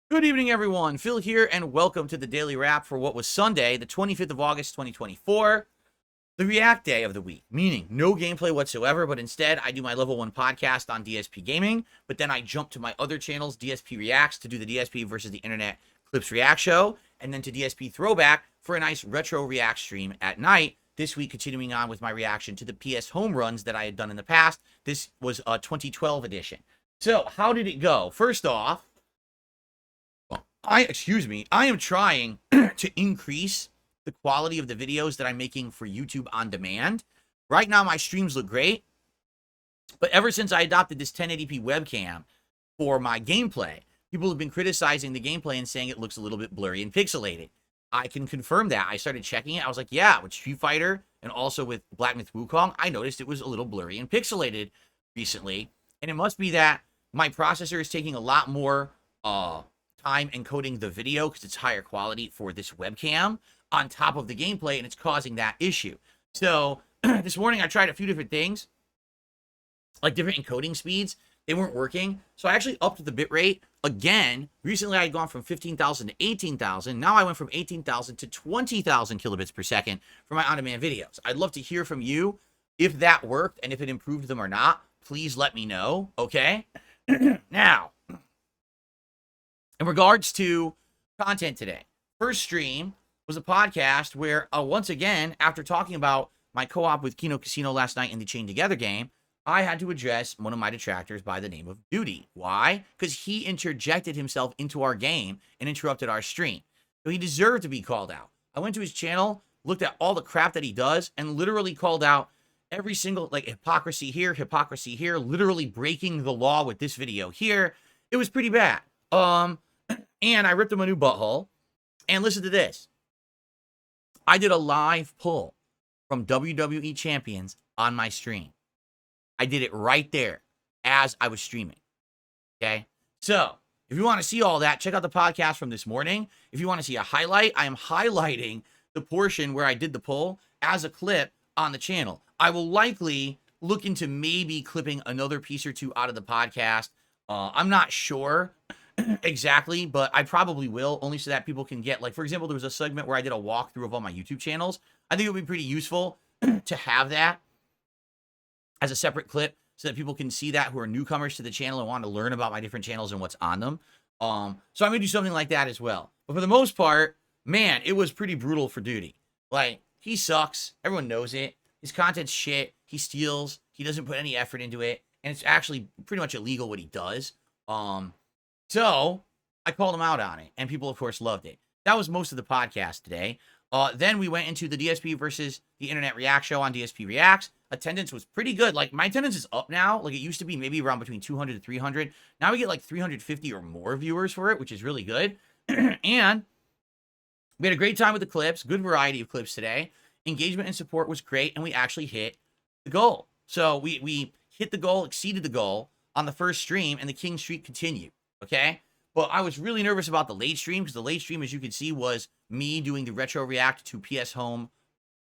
Good evening, everyone. Phil here, and welcome to the Daily Wrap for what was Sunday, the 25th of August, 2024, the React Day of the week, meaning no gameplay whatsoever, but instead I do my Level 1 podcast on DSPGaming, but then I jump to my other channels, DSP Reacts, to do the DSP versus the Internet Clips React show, and then to DSP Throwback for a nice retro React stream at night. This week, continuing on with my reaction to the PS home runs that I had done in the past. This was a 2012 edition. So, how did it go? First off, I am trying to increase the quality of the videos that I'm making for YouTube on demand. Right now, my streams look great, but ever since I adopted this 1080p webcam for my gameplay, people have been criticizing the gameplay and saying it looks a little bit blurry and pixelated. I can confirm that. I started checking it. I was like, yeah, with Street Fighter and also with Black Myth Wukong, I noticed it was a little blurry and pixelated recently, and it must be that my processor is taking a lot more time encoding the video because it's higher quality for this webcam on top of the gameplay, and it's causing that issue. So this morning I tried a few different things, like different encoding speeds. They weren't working, so I actually upped the bitrate again. Recently I had gone from 15,000 to 18,000. Now I went from 18,000 to 20,000 kilobits per second for my on-demand videos. I'd love to hear from you if that worked and if it improved them or not. Please let me know, okay? Now, in regards to content today, first stream was a podcast where, once again, after talking about my co-op with Kino last night in the Chain Together game, I had to address one of my detractors by the name of Doody. Why? Because he interjected himself into our game and interrupted our stream. So he deserved to be called out. I went to his channel, looked at all the crap that he does, and literally called out every single, hypocrisy here, literally breaking the law with this video here. It was pretty bad. And I ripped him a new butthole. And listen to this. I did a live pull from WWE Champions on my stream. I did it right there as I was streaming. Okay? So, if you want to see all that, check out the podcast from this morning. If you want to see a highlight, I am highlighting the portion where I did the pull as a clip on the channel. I will likely look into maybe clipping another piece or two out of the podcast. I'm not sure exactly, but I probably will, only so that people can get, for example, there was a segment where I did a walkthrough of all my YouTube channels. I think it would be pretty useful to have that as a separate clip so that people can see that who are newcomers to the channel and want to learn about my different channels and what's on them. So I'm going to do something like that as well. But for the most part, man, it was pretty brutal for Doody. He sucks. Everyone knows it. His content's shit. He steals. He doesn't put any effort into it. And it's actually pretty much illegal what he does. So I called him out on it, and people, of course, loved it. That was most of the podcast today. Then we went into the DSP versus the Internet React show on DSP Reacts. Attendance was pretty good. My attendance is up now. It used to be maybe around between 200 to 300. Now we get 350 or more viewers for it, which is really good. And we had a great time with the clips. Good variety of clips today. Engagement and support was great, and we actually hit the goal. So we hit the goal, exceeded the goal on the first stream, and the King streak continued. Okay? But I was really nervous about the late stream, because the late stream, as you can see, was me doing the retro react to PS Home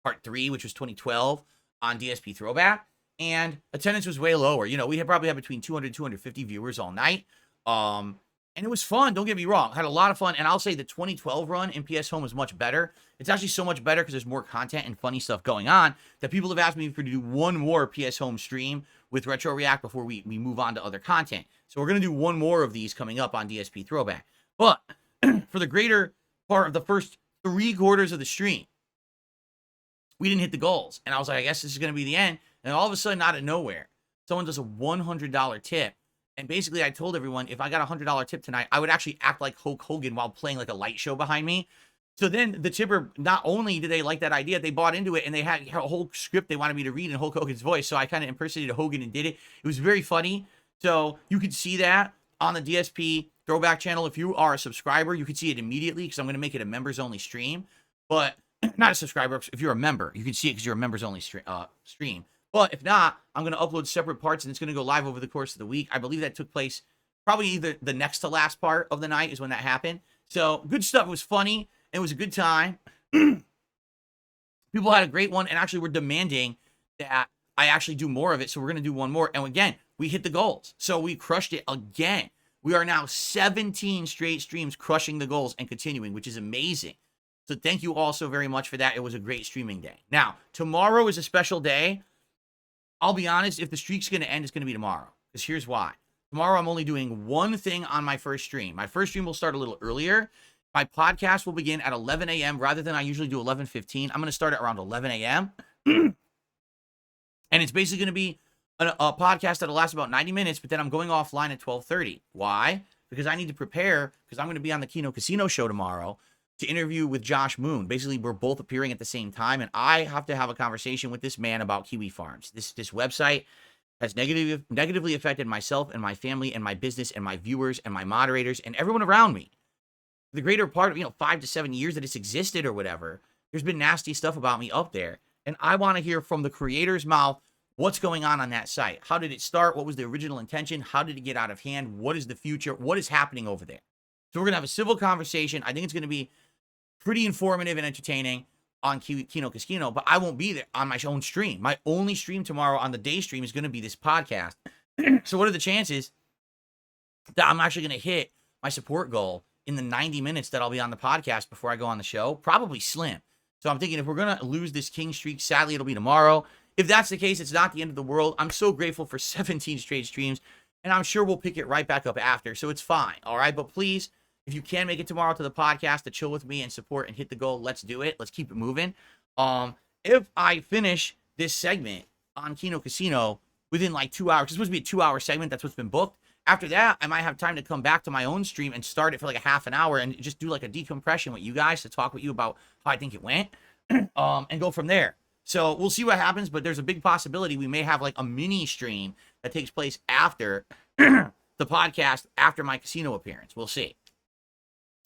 Part 3, which was 2012 on DSP Throwback, and attendance was way lower. We probably had between 200 and 250 viewers all night. And it was fun, don't get me wrong. I had a lot of fun, and I'll say the 2012 run in PS Home is much better. It's actually so much better because there's more content and funny stuff going on that people have asked me to do one more PS Home stream with Retro React before we move on to other content. So we're going to do one more of these coming up on DSP Throwback. But for the greater part of the first 3/4 of the stream, we didn't hit the goals. And I was like, I guess this is going to be the end. And all of a sudden, out of nowhere, someone does a $100 tip. And basically, I told everyone, if I got a $100 tip tonight, I would actually act like Hulk Hogan while playing a light show behind me. So then the tipper, not only did they like that idea, they bought into it, and they had a whole script they wanted me to read in Hulk Hogan's voice. So I kind of impersonated Hogan and did it. It was very funny. So you could see that on the DSP Throwback channel. If you are a subscriber, you could see it immediately because I'm going to make it a members-only stream. But not a subscriber. If you're a member, you can see it because you're a members-only stream. But if not, I'm going to upload separate parts, and it's going to go live over the course of the week. I believe that took place probably either the next to last part of the night is when that happened. So good stuff. It was funny. It was a good time. People had a great one, and actually we're demanding that I actually do more of it. So we're going to do one more. And again, we hit the goals. So we crushed it again We are now 17 straight streams crushing the goals and continuing, which is amazing. So thank you all so very much for that. It was a great streaming day. Now, tomorrow is a special day. I'll be honest, if the streak's going to end, it's going to be tomorrow. Because here's why. Tomorrow, I'm only doing one thing on my first stream. My first stream will start a little earlier. My podcast will begin at 11 a.m. rather than I usually do 11:15. I'm going to start at around 11 a.m. And it's basically going to be a podcast that'll last about 90 minutes, but then I'm going offline at 12:30. Why? Because I need to prepare, because I'm going to be on the Kino Casino show tomorrow to interview with Josh Moon. Basically, we're both appearing at the same time, and I have to have a conversation with this man about Kiwi Farms. This website has negatively affected myself and my family and my business and my viewers and my moderators and everyone around me. The greater part of, 5 to 7 years that it's existed or whatever, there's been nasty stuff about me up there. And I want to hear from the creator's mouth what's going on that site. How did it start? What was the original intention? How did it get out of hand? What is the future? What is happening over there? So we're going to have a civil conversation. I think it's going to be pretty informative and entertaining on Kino Casino, but I won't be there on my own stream. My only stream tomorrow on the day stream is going to be this podcast. So what are the chances that I'm actually going to hit my support goal in the 90 minutes that I'll be on the podcast before I go on the show? Probably slim. So I'm thinking if we're going to lose this king streak, sadly, it'll be tomorrow. If that's the case, it's not the end of the world. I'm so grateful for 17 straight streams, and I'm sure we'll pick it right back up after. So it's fine. All right. But please, if you can make it tomorrow to the podcast to chill with me and support and hit the goal, let's do it. Let's keep it moving. If I finish this segment on Kino Casino within like 2 hours, it's supposed to be a 2-hour segment. That's what's been booked. After that, I might have time to come back to my own stream and start it for like a half an hour and just do like a decompression with you guys to talk with you about how I think it went and go from there. So we'll see what happens, but there's a big possibility we may have like a mini stream that takes place after the podcast, after my casino appearance. We'll see.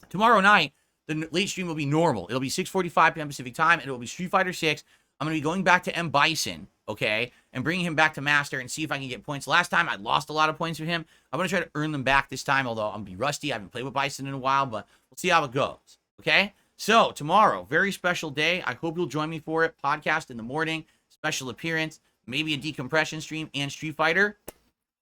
Tomorrow night, the late stream will be normal. It'll be 6:45 p.m. Pacific time, and it will be Street Fighter 6. I'm going to be going back to M. Bison, okay, and bringing him back to Master and see if I can get points. Last time, I lost a lot of points with him. I'm going to try to earn them back this time, although I'm going to be rusty. I haven't played with Bison in a while, but we'll see how it goes, okay? So, tomorrow, very special day. I hope you'll join me for it. Podcast in the morning, special appearance, maybe a decompression stream, and Street Fighter.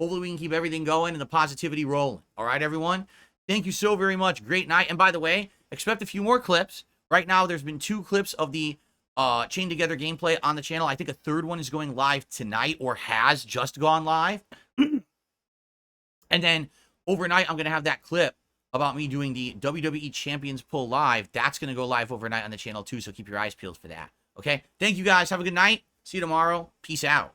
Hopefully, we can keep everything going and the positivity rolling. All right, everyone? Thank you so very much. Great night. And by the way, expect a few more clips. Right now, there's been 2 clips of the Chain Together gameplay on the channel. I think a third one is going live tonight or has just gone live. And then overnight, I'm going to have that clip about me doing the WWE Champions Pull live. That's going to go live overnight on the channel too, so keep your eyes peeled for that. Okay? Thank you guys. Have a good night. See you tomorrow. Peace out.